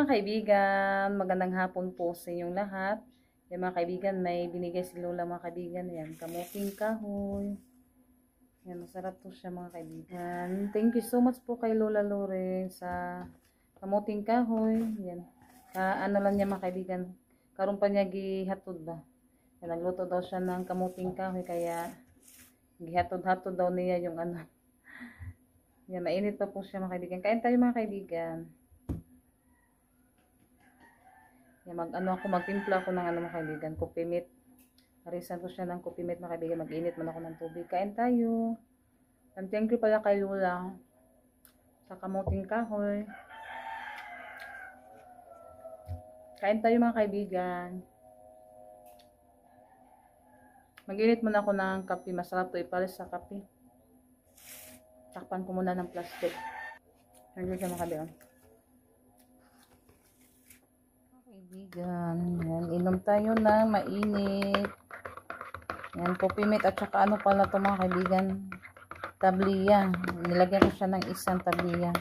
mga kaibigan, magandang hapon po sa inyong lahat. Yan mga kaibigan, may binigay si Lola mga kaibigan. Yan, kamuting kahoy. Yan, masarap po siya mga kaibigan. Thank you so much po kay Lola Lore sa kamuting kahoy. Yan, ano lang niya mga kaibigan. Karon pa niya gihatod ba. Yan, nagluto daw siya ng kamuting kahoy kaya gihatod-hatod daw niya yung ano. Yan, mainit pa po siya mga kaibigan. Kain tayo mga kaibigan. Yan, magtimpla ako ng mga kaibigan, coffee meat. Harisan ko siya ng coffee meat mga kaibigan. Mag-init man ako ng tubig. Kain tayo. And thank you pala kay Lola sa kamuting kahoy. Kain tayo mga kaibigan. Mag-init muna ako ng kape. Masarap to ipares sa kape. Takpan ko muna ng plastic. Nandiyan siya mga kaibigan. Kaibigan, yan, inom tayo ng mainit. Yan, coffee mate at saka ano pala ito mga kaibigan, tabliya. Nilagyan ko siya ng isang tabliya.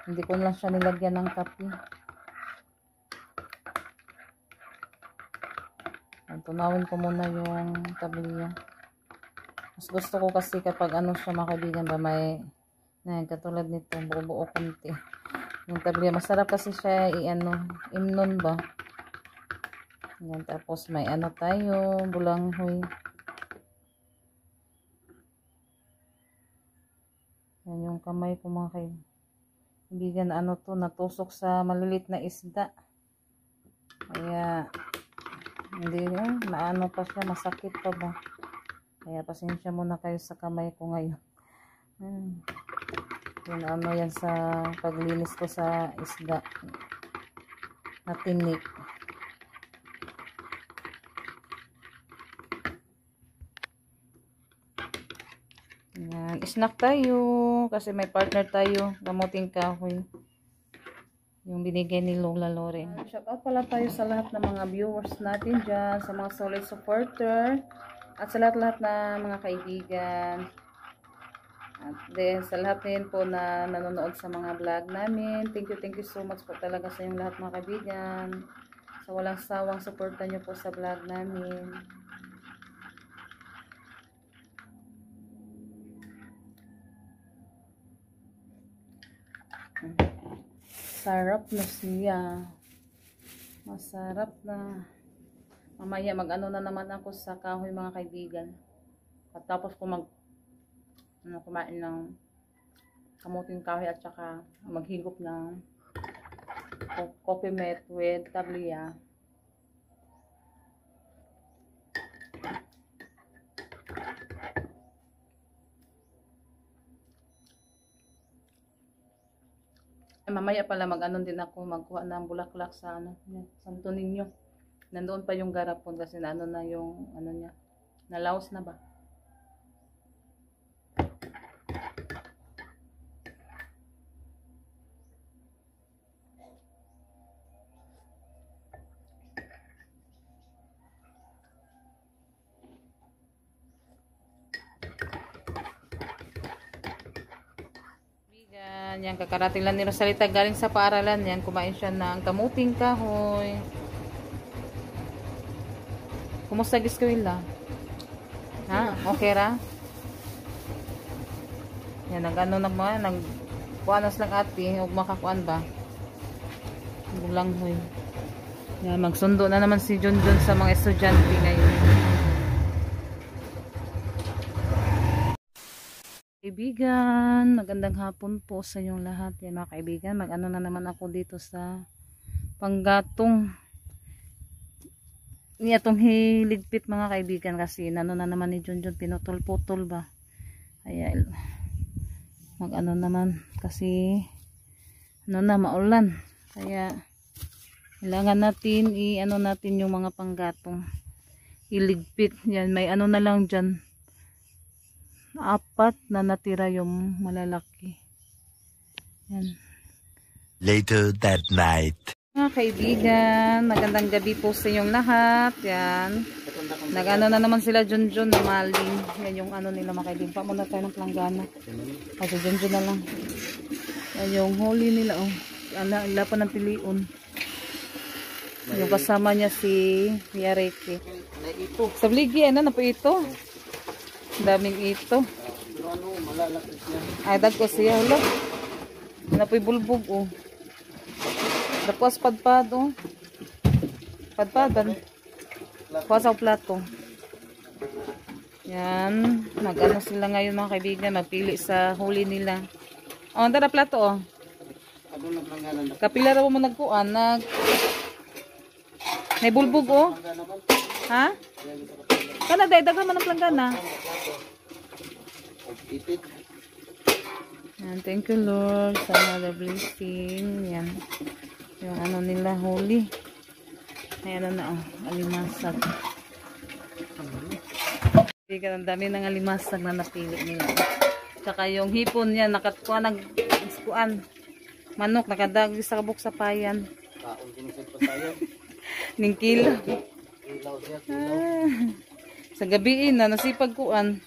Hindi ko lang siya nilagyan ng kape. Yan, tunawin ko muna yung tabliya. Mas gusto ko kasi kapag ano siya mga kaibigan ba, may katulad nito, buo-buo konti. Yung tabliya, masarap kasi siya imnon ba. Yan, tapos may ano tayo, bulanghoy. Yan yung kamay ko mga kaibigan, ano to, natusok sa malilit na isda. Kaya, hindi maano pa siya, masakit pa ba. Kaya pasensya muna kayo sa kamay ko ngayon. Yun, ano yan sa paglinis ko sa isda na tinik. Yan, snack tayo kasi may partner tayo, kamuting kahoy. Yung binigay ni Lola Loren. Shout out pala tayo sa lahat ng mga viewers natin dyan, sa mga solid supporter at sa lahat-lahat na mga kaibigan. At then, sa lahat din po na nanonood sa mga vlog namin, thank you so much po talaga sa inyong lahat mga kaibigan. Sa walang sawang suporta nyo po sa vlog namin. Sarap na siya. Masarap na. Mamaya mag-ano na naman ako sa kahoy mga kaibigan. At tapos ko kumain ng kamuting kahoy at saka maghigop ng coffee mate with tabliya. Mamaya pala mag-ano din ako, magkuha ng bulaklak sa Santo Niño. Nandoon pa yung garapon kasi na yung niya, nalaos na ba. Yan, kakarating lang ni Rosalita galing sa paaralan. Yan, kumain siya ng kamuting kahoy. Kumusta giskwela? Ha? Okay ra? Yan, nag-ano naman, nagkuanas lang ati, huwag makakuan ba? Bulanghoy. Yan, magsundo na naman si Junjun sa mga estudyante ngayon. Kaibigan, magandang hapon po sa inyong lahat. Yan mga kaibigan, mag-ano na naman ako dito sa panggatong ni atong hiligpit mga kaibigan kasi na naman ni Junjun, pinutol-putol ba. Kaya mag-ano naman kasi maulan. Kaya kailangan natin natin yung mga panggatong iligpit. Yan, may ano na lang dyan, 4 na natira yung malalaki. Yan. Later that night. Mga kaibigan, magandang gabi po sa inyong lahat. Yan. Nag-ano na naman sila Junjun na maling. Yan yung ano nila mga kaibigan. Pa muna tayo ng planggana. Kasi Junjun na lang. Ay, yung huli nila, oh. Ala pa ng piliun. Yung kasama niya si Yareke. Sa bligi, ano na po ito? Daming ito. Ay, dagko siya, wala. Napoy bulbog, oh. Tapos padpad, oh. Padpadan. Kuha sa plato. Yan. Mag-ano sila ngayon mga kaibigan. Magpili sa huli nila. Oh, ang dara plato, oh. Kapila raw mo nagkuan. May bulbog, oh. Ha? Kana, dagan man ang planggana. Yan, thank you Lord sa another blessing. Yan. Yung ano nila, huli. Ayan na, oh. Alimasag. Ang dami ng alimasag na napili nila. Tsaka yung hipon yan, nakakuha nag-iskuan. Manok, nakadagi sa kabuk sa payan. Kaon kinisip pa tayo. Ning kilo. Ilaw siya. Sa gabi na, nasipag kuan.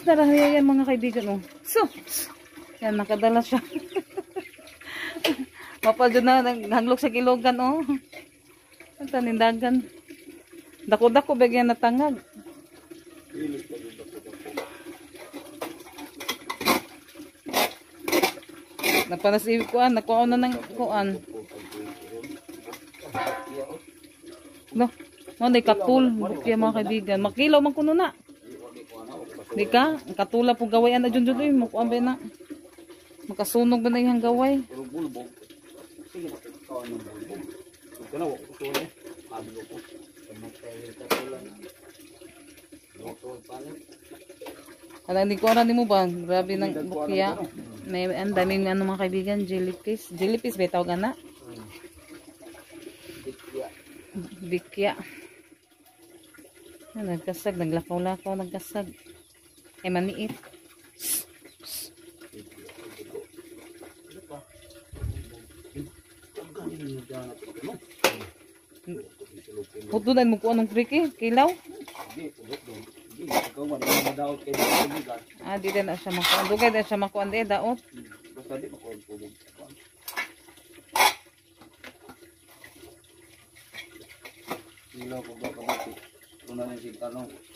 Narahaya yan mga kaibigan, oh. So, yan, nakadala siya. Mapadyo na, naghanglok sa kilogan, oh. Ang tanindagan. Dako-dako, bagyan na tangag. Napanasib kuan, nakuha na ng kuan. No, may katul, kaya mga kaibigan. Makilaw man kuno na. Di ka, ang katula po gawayan na dyan dyan. Makuha ba na? Makasunog ba na yung gaway? Bulbog. Sige, kaon ng bulbog. Ito na, wako ko na. Ablo ko. Magtayo katulan. Wako palit. Alam, hindi ko alam mo ba? Grabe ng bukya. May ang daming ano mga kaibigan, jellyfish. Jellyfish ba tawag na? Bikya. Nagkasag, naglakaw-lakaw, nagkasag. Ay maniit. Putunan mo ko anong triki? Kilaw? Ah, di din na siya makuan. Dugay din siya makuan di, daot.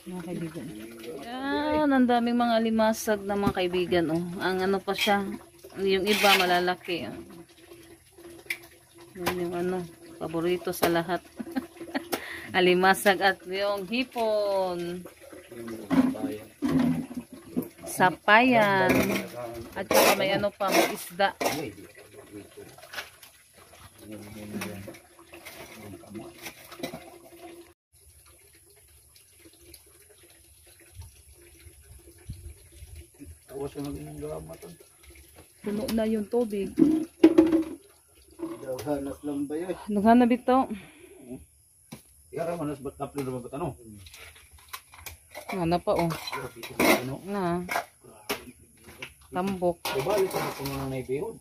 Mga kaibigan. Yan, ang daming mga limasag na mga kaibigan. Oh. Ang ano pa siya, yung iba malalaki. Oh. Yan yung ano, paborito sa lahat. Alimasag at yung hipon. Sapayan. At saka may ano pa, may isda. Puno na yung tubig. Hanas lang ba yun? Naghanap ito. Yara manas ba't taplo na ba ano? Nga pa oh. Nga. Tambok. Ibalik sa mga naibihod.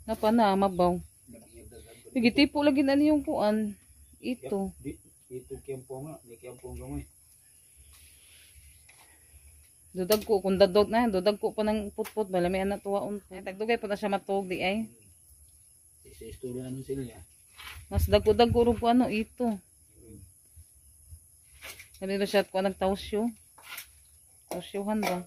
Napa na, mabaw. Pigitipo lagi na yung kuan. Ito. Ito kiyampo nga. May kiyampo gamay. Dudag ko, kung dadog na, dudag ko pa ng putput. Bala may anak tuwaon. Ay, tagdugay pa na siya matog di ay. Sa istorya ano sila niya. Mas dagko-dag ko rin po ano, ito. Sabi ba siya, kung nagtausyo. Tausyohan ba?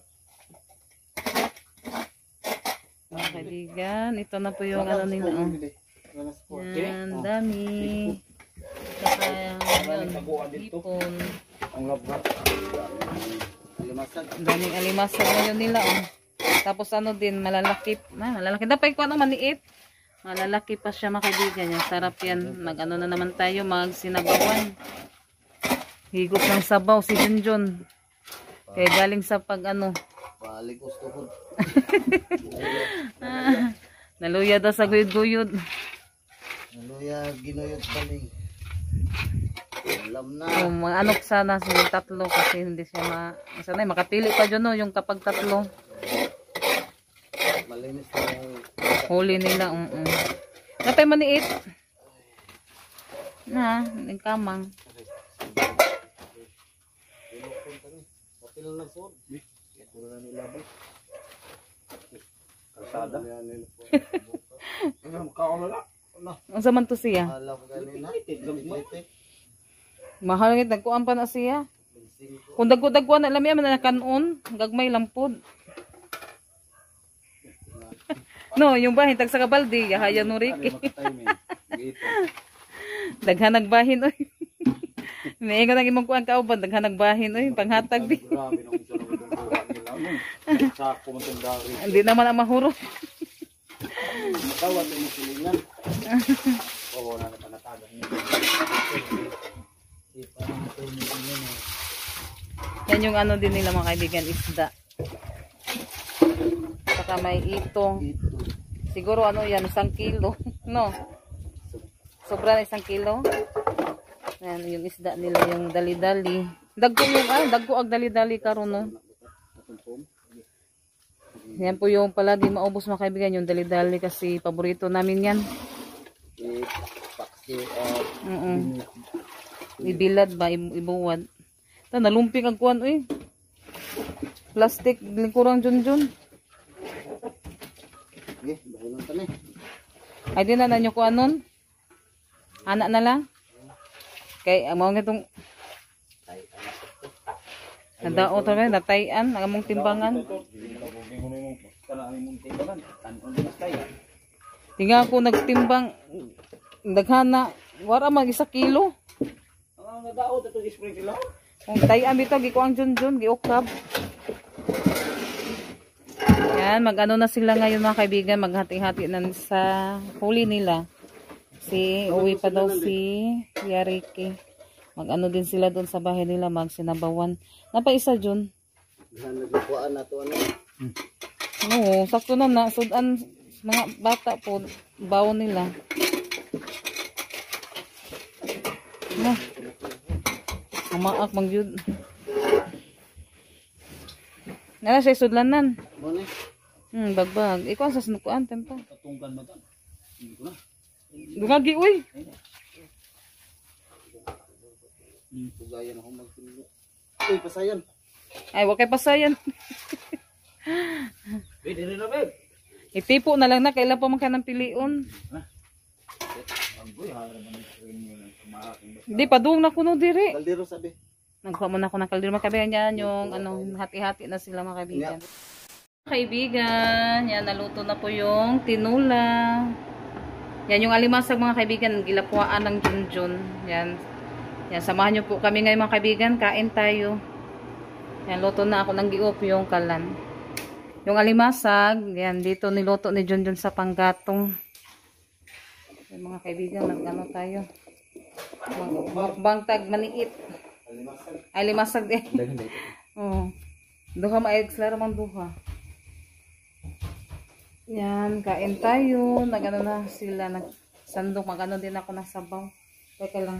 Mga kaibigan, ito na po yung ano nila. Oh. Yan, dami. Saka yun, hipon. Ang labhat. Alimasag. Ang daming alimasag ngayon nila. Oh. Tapos ano din, malalaki. Malalaki. Dapat ko ano, maniit. Malalaki pa siya mga kaibigan. Yung sarap yan. Mag-ano na naman tayo, mag-sinabawan. Higop ng sabaw si Junjun. Kaya galing sa pag ano. Balik gusto ko. Naluya daw sa guyod-guyod. Naluya, ginuyot balik. Alam na. Mga anok sana siya tatlo kasi hindi siya sana makapili pa dyan no, yung kapag tatlo. Malinis na yung... Huli nila. Natay maniit. Na, nagkamang. Papil na po. Ito na nila ba? Kalsada. Makaulala. Ang saman to siya. Alam ko ganina. Mahal ngit nagkuan pa na siya. Kung dagko-dagkuan na alam yan na kanon, gagmay lampod. No, yung bahin tag sa kabaldi, yahaya no Ricky. Daghan nagbahin oy. May nga nang imong kuan kauban, daghan nagbahin oy, panghatag di. Grabe nung isa na nila. Sako man tong dari. Hindi naman ang mahuro. Matawad yung silingan. Oo, na panatagan niya. Yan yung ano din nila mga kaibigan, isda. Saka may itong. Siguro ano yan, 1 kilo. No? Sobra na 1 kilo. Yan, yung isda nila, yung dali-dali. Dagko yung, dagko ag dali-dali karon no? Yan po yung palagi maubos mga kaibigan, yung dali-dali kasi paborito namin yan. Ibilad ba, ibuwad. Ito, nalumping ang kuwan, uy. Plastic, lingkurang junjun. Ay, di na nyo kuwan nun. Anak na lang. Kay, ang mga itong nadao talaga, natayan, ang among timbangan. Tingnan ko nagtimbang, daghana, wala mag 1 kilo. Ang nadao, ito spring sila. Kung tayan bito, gikuang junjun, giukab. Yan, mag-ano na sila ngayon mga kaibigan, maghati-hati na sa huli nila. Uwi pa daw si Yariki. Mag-ano din sila doon sa bahay nila, magsinabawan. Napaisa dyan. Nagkuhaan na ito, ano? Oo, sakto na sudan mga bata po, bawon nila. Umaak mangyud. Nala siya sudlanan. Bagbag. Ikaw sa sinukuan tempa. Patungkan mata. Hindi ko na. Dungagi uy. Pugayan ako magtulo. Uy, pasayan. Ay, wag kay pasayan. Wait, hindi na, babe. Itipo na lang na, kailan pa man ka ng piliun. Hindi, padung na kuno diri. Kaldero sabi. Nagkuha muna ako ng kaldero mga kaibigan yan, yung ano, hati-hati na sila mga kaibigan. Kaibigan, yan, naluto na po yung tinula. Yan, yung alimasag mga kaibigan, gilapuan ng junjun. Yan, yan, samahan nyo po kami ngayon mga kaibigan, kain tayo. Yan, luto na ako ng giop yung kalan. Yung alimasag, yan, dito niluto ni Junjun sa panggatong. Yan, mga kaibigan, nag-ano tayo. Mukbang tag maniit. Ay, limasag din. Oo. Duha ma-eggs, laro mang duha. Yan, kain tayo. Nag-ano na sila, nagsandok. Mag-ano din ako ng sabaw. Teka lang.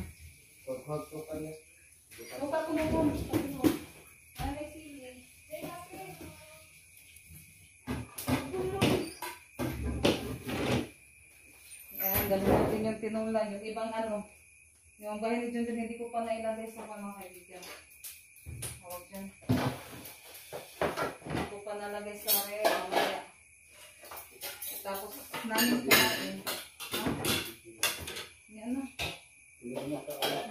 Yan, gamitin yung tinula. Yung ibang ano. Yung bahay ni Junjun, hindi ko pa nailagay sa mga kaibigan. Huwag dyan. Hindi ko pa nalagay sa reo. Mamaya. Tapos, namin kumain. Yan na.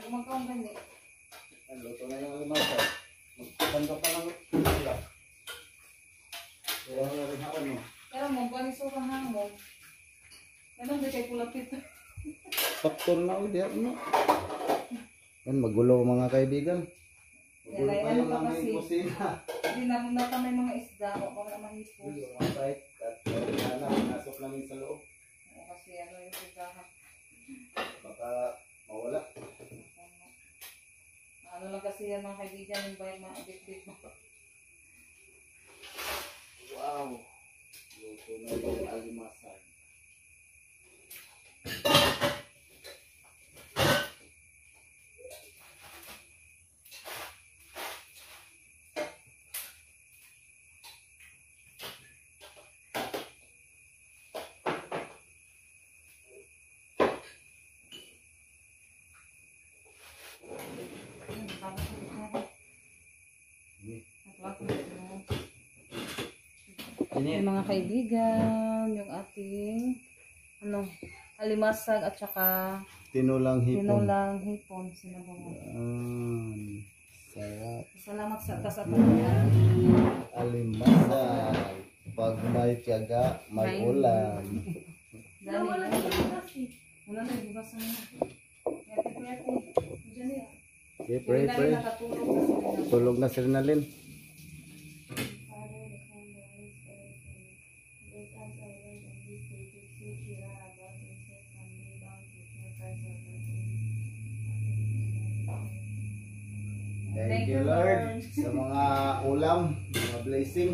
Gumagawang ganyan. Luto na yung alimasa. Magpanda pa lang sila. Kaya na rin ako, no? Pero mo, baliso ka hangong. Ano ba kayo pulapit? Faktor na ulit, ano? Yan, magulo mga kaibigan. Magulo pa yung aming kusina. Hindi namin natamay mga isda. O kung na mahipos. Mga site, at nasok namin sa loob. Kasi ano yung sigahan. Baka mawala. Ano lang kasi yan mga kaibigan, yung bahay mga bit-bit mo. Wow! Luto na yung alimasag. Yung mga kaibigan, yung ating alimasag at saka Tinulang hipon. tinulang hipon. Sinabawan. Sarap. Salamat sa kasapatan. Alimasag. Pag may tiyaga, may May- ulam. Dali. Wala na yung bukas na. Yati. Diyan yan. Okay, Yung pray, dali pray. nakatulog na sila. Tulog na si Rinalyn. Thank you, Lord, sa mga ulam, mga blessing.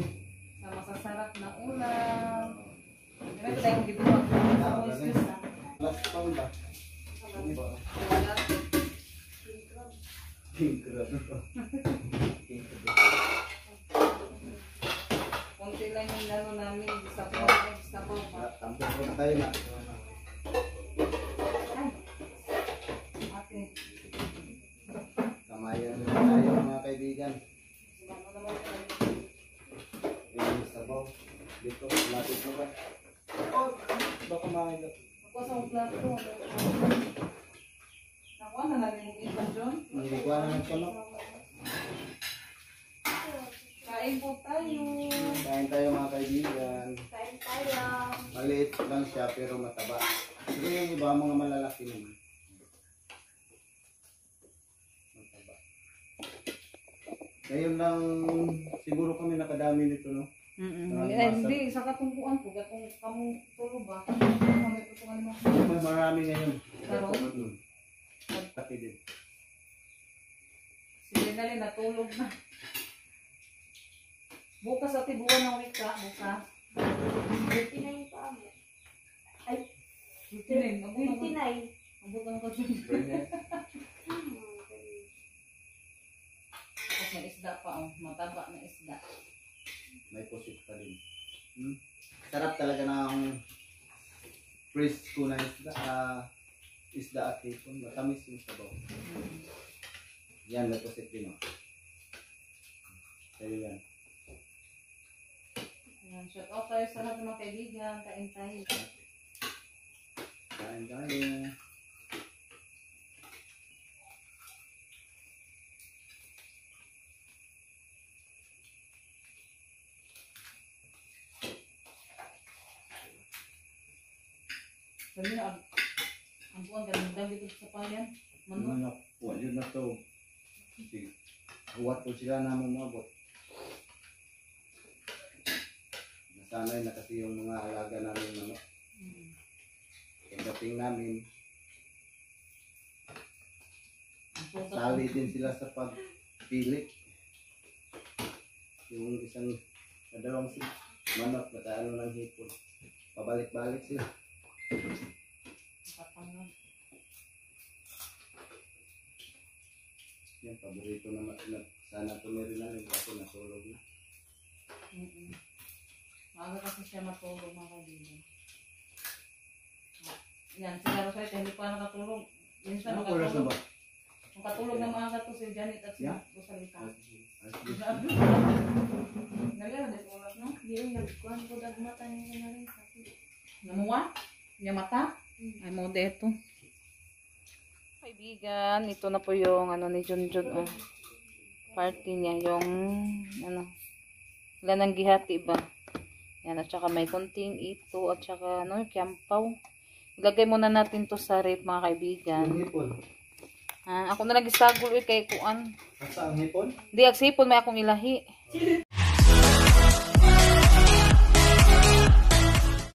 Sa masasarap na ulam. Ito tayong gibuhat. Sa oysters na. Last pound ba? Wala. Pink crab. Konti lang yung lalo namin. Gusto ko. Tampok ko na tayo na. Ate. Kamayan na tayo mga kaibigan. Yung sabaw. Dito, lapit mo ba? Oh, baka makakita. Ako sa plato. Nakuha na natin yung ipon dyan. Hindi ko na nagpunok. Kain po tayo. Kain tayo mga kaibigan. Kain tayo. Maliit lang siya pero mataba. Sige yung iba mga malalaki naman. Mataba. Ngayon lang siguro kami nakadami nito, no? Hindi, sa katungkuan po. Katong kamong tulo ba? Kami tutungan mo. Mas marami ngayon. Meron? Pati din. Sige na rin, natulog na. Bukas at ibuwan ng wika. Bukas. 39 pa mo. Ay, 59. Abot 59. ang ka-29. Tapos may isda pa. Oh. Mataba na isda. May pusit pa din. Sarap talaga ng presko na isda at hipon. Matamis yung sabaw. Yan, may pusit din, oh. Kaya yan. Ayan, shout out tayo sa lahat ng mga kaibigan. Kain tayo. Kain tayo. Sabi na, ang buwan ganun dito sa payan. Manok. Mga wala yun na to. Sige. Huwat po sila na mamabot. Nasanay na kasi yung mga alaga namin manok. Pagdating namin, sali din sila sa pagpili. Yung isang dalawang manok na ano ng hipon. Pabalik-balik sila. Patang. Yan, paborito na sana tumirin na rin kasi natulog na. Maaga kasi siya matulog mga kaibigan. Yan, sila Rosette, hindi pa nakatulog. Minsan Ano oras na ba? makatulog na maaga to si Janet at si Yeah. Rosalita. As- Nagala, dito oras no? Di yung nagkuhan ko dagmata niya na rin kasi. Namuwa? Yung mata? Ay, mo deto. Kaibigan, ito na po yung ni Junjun. Oh. Party niya, yung wala nang gihati ba? Yan, at saka may konting ito, at saka kiampaw. Ilagay muna natin to sa rep mga kaibigan. Yung hipon. Ako na nag-isagol kay kuan. Asa ang hipon? Di agsipon may akong ilahi.